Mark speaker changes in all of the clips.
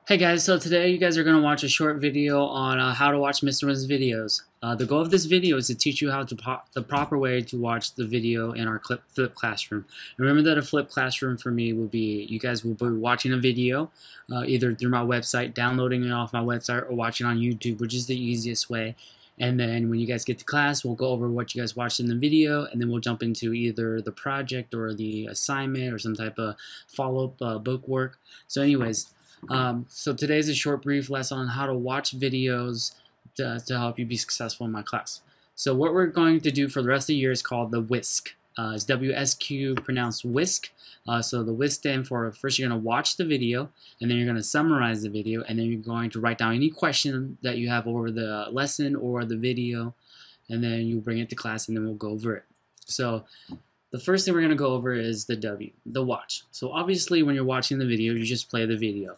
Speaker 1: Hey guys, so today you guys are going to watch a short video on how to watch Mr. Win's videos. The goal of this video is to teach you how to the proper way to watch the video in our flip classroom. Remember that a flip classroom for me will be, you guys will be watching a video either through my website, downloading it off my website, or watching on YouTube, which is the easiest way. And then when you guys get to class, we'll go over what you guys watched in the video, and then we'll jump into either the project or the assignment or some type of follow-up book work. So anyways, so today's a short brief lesson on how to watch videos to help you be successful in my class. So what we're going to do for the rest of the year is called the W.S.Q. It's W.S.Q pronounced whisk. So the WISC stand for, first you're going to watch the video, and then you're going to summarize the video, and then you're going to write down any question that you have over the lesson or the video, and then you bring it to class, and then we'll go over it. So the first thing we're going to go over is the W, the watch. So obviously when you're watching the video, you just play the video.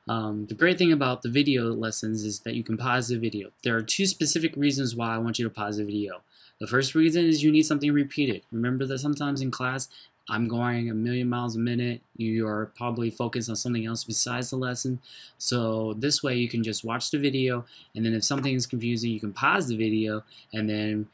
Speaker 1: The great thing about the video lessons is that you can pause the video. There are two specific reasons why I want you to pause the video. The first reason is you need something repeated. Remember that sometimes in class, I'm going a million miles a minute. You are probably focused on something else besides the lesson. So this way you can just watch the video, and then if something is confusing, you can pause the video and then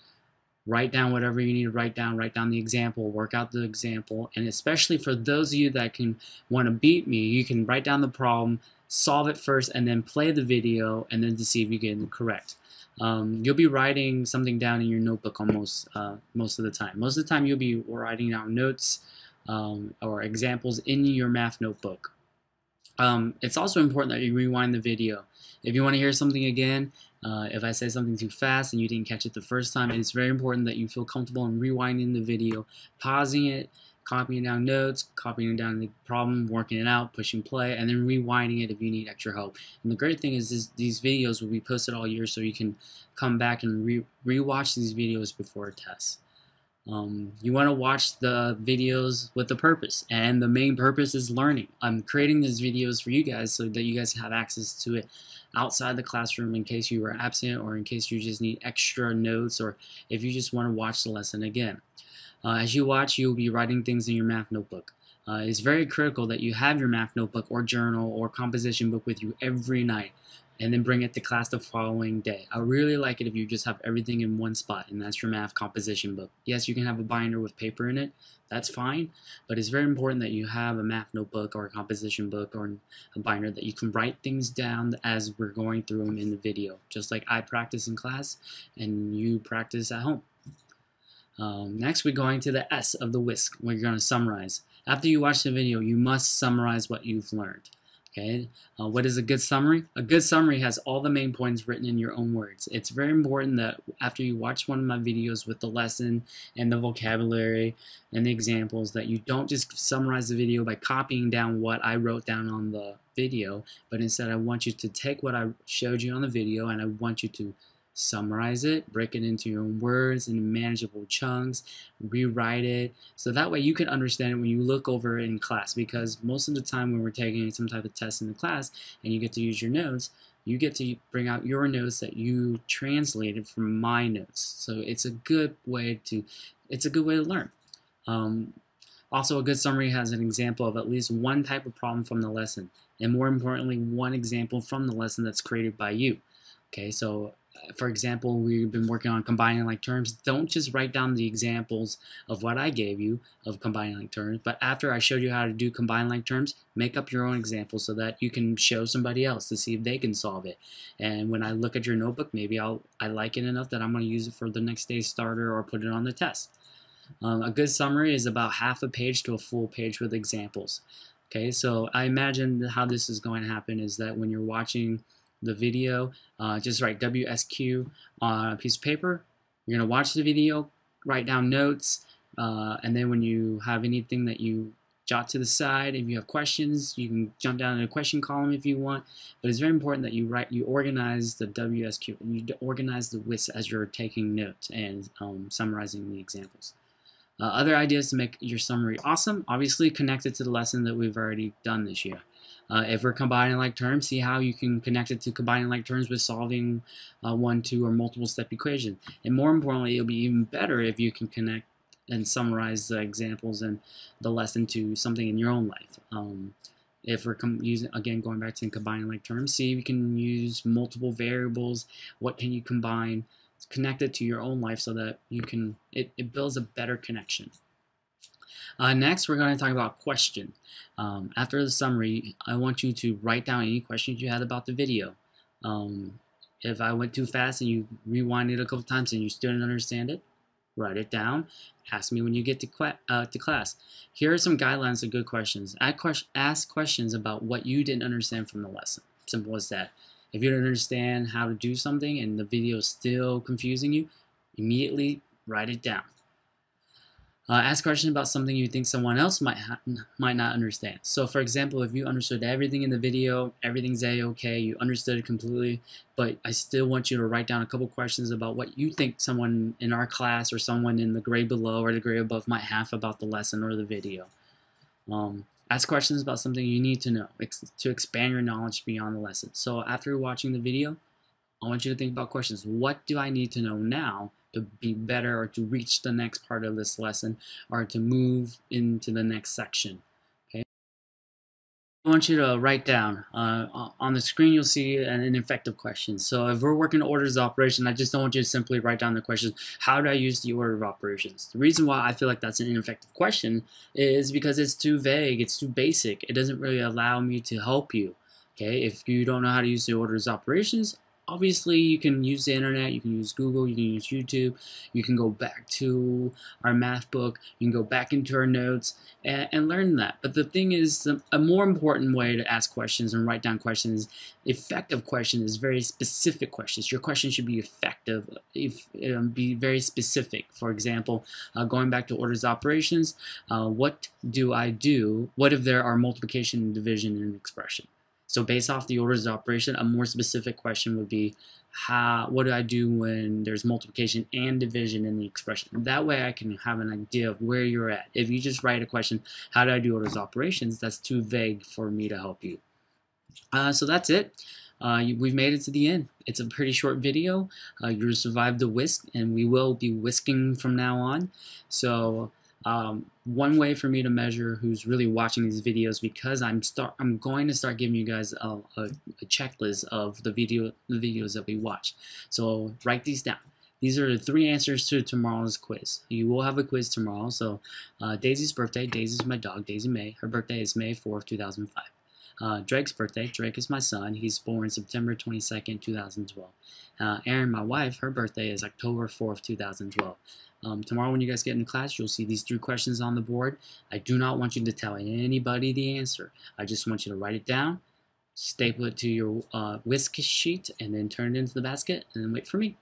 Speaker 1: write down whatever you need to write down the example, work out the example, and especially for those of you that can want to beat me, you can write down the problem, solve it first, and then play the video, and then to see if you get it correct. You'll be writing something down in your notebook almost most of the time. Most of the time you'll be writing down notes or examples in your math notebook. It's also important that you rewind the video. If you want to hear something again, if I say something too fast and you didn't catch it the first time, it's very important that you feel comfortable in rewinding the video, pausing it, copying down notes, copying down the problem, working it out, pushing play, and then rewinding it if you need extra help. And the great thing is these videos will be posted all year, so you can come back and rewatch these videos before a test. You want to watch the videos with a purpose, and the main purpose is learning. I'm creating these videos for you guys so that you guys have access to it outside the classroom in case you were absent, or in case you just need extra notes, or if you just want to watch the lesson again. As you watch, you'll be writing things in your math notebook. It's very critical that you have your math notebook or journal or composition book with you every night, and then bring it to class the following day. I really like it if you just have everything in one spot, and that's your math composition book. Yes, you can have a binder with paper in it, that's fine, but it's very important that you have a math notebook or a composition book or a binder that you can write things down as we're going through them in the video, just like I practice in class and you practice at home. Next, we're going to the S of the WISC, where you're going to summarize. After you watch the video, you must summarize what you've learned. Okay, what is a good summary? A good summary has all the main points written in your own words. It's very important that after you watch one of my videos with the lesson and the vocabulary and the examples, that you don't just summarize the video by copying down what I wrote down on the video, but instead I want you to take what I showed you on the video and I want you to summarize it, break it into your own words in manageable chunks, rewrite it, so that way you can understand it when you look over it in class, because most of the time when we're taking some type of test in the class and you get to use your notes, you get to bring out your notes that you translated from my notes. So it's a good way to learn. Also, a good summary has an example of at least one type of problem from the lesson, and more importantly, one example from the lesson that's created by you. Okay, so for example, we've been working on combining like terms. Don't just write down the examples of what I gave you of combining like terms, but after I showed you how to do combine like terms, make up your own example so that you can show somebody else to see if they can solve it. And when I look at your notebook, maybe I like it enough that I'm going to use it for the next day's starter or put it on the test. A good summary is about half a page to a full page with examples. Okay, so I imagine how this is going to happen is that when you're watching the video, just write W.S.Q on a piece of paper. You're going to watch the video, write down notes, and then when you have anything that you jot to the side, if you have questions, you can jump down in a question column if you want. But it's very important that you organize the W.S.Q and you organize the WIS as you're taking notes and summarizing the examples. Other ideas to make your summary awesome, obviously connect it to the lesson that we've already done this year. If we're combining like terms, see how you can connect it to combining like terms with solving one, two, or multiple step equation. And more importantly, it'll be even better if you can connect and summarize the examples and the lesson to something in your own life. If we're using, again, going back to combining like terms, see if you can use multiple variables. What can you combine? Connect it to your own life so that you can, it builds a better connection. Next, we're going to talk about question. After the summary, I want you to write down any questions you had about the video. If I went too fast and you rewind it a couple times and you still didn't understand it, write it down. Ask me when you get to class. Here are some guidelines of good questions. Ask questions about what you didn't understand from the lesson. Simple as that. If you don't understand how to do something and the video is still confusing you, immediately write it down. Ask questions about something you think someone else might not understand. So for example, if you understood everything in the video, everything's a-okay, you understood it completely, but I still want you to write down a couple questions about what you think someone in our class or someone in the grade below or the grade above might have about the lesson or the video. Ask questions about something you need to know to expand your knowledge beyond the lesson. So after watching the video, I want you to think about questions. What do I need to know now to be better or to reach the next part of this lesson or to move into the next section? Okay. I want you to write down. On the screen you'll see an effective question. So if we're working orders of operation, I just don't want you to simply write down the question, how do I use the order of operations? The reason why I feel like that's an ineffective question is because it's too vague, it's too basic. It doesn't really allow me to help you. Okay, if you don't know how to use the orders of operations, obviously you can use the internet, you can use Google, you can use YouTube, you can go back to our math book, you can go back into our notes and learn that. But the thing is, a more important way to ask questions and write down questions, effective question is very specific questions. Your question should be effective, be very specific. For example, going back to orders of operations, what do I do? What if there are multiplication and division in an expression? So based off the orders of operation, a more specific question would be, what do I do when there's multiplication and division in the expression? That way I can have an idea of where you're at. If you just write a question, how do I do orders of operations, that's too vague for me to help you. So that's it. We've made it to the end. It's a pretty short video. You survived the whisk, and we will be whisking from now on. So one way for me to measure who's really watching these videos, because I'm going to start giving you guys a checklist of the videos that we watch. So write these down. These are the 3 answers to tomorrow's quiz. You will have a quiz tomorrow. So Daisy's birthday. Daisy's my dog, Daisy May. Her birthday is May 4th, 2005. Drake's birthday. Drake is my son. He's born September 22nd, 2012. Erin, my wife, her birthday is October 4th, 2012. Tomorrow when you guys get in class, you'll see these 3 questions on the board. I do not want you to tell anybody the answer. I just want you to write it down, staple it to your whisk sheet, and then turn it into the basket, and then wait for me.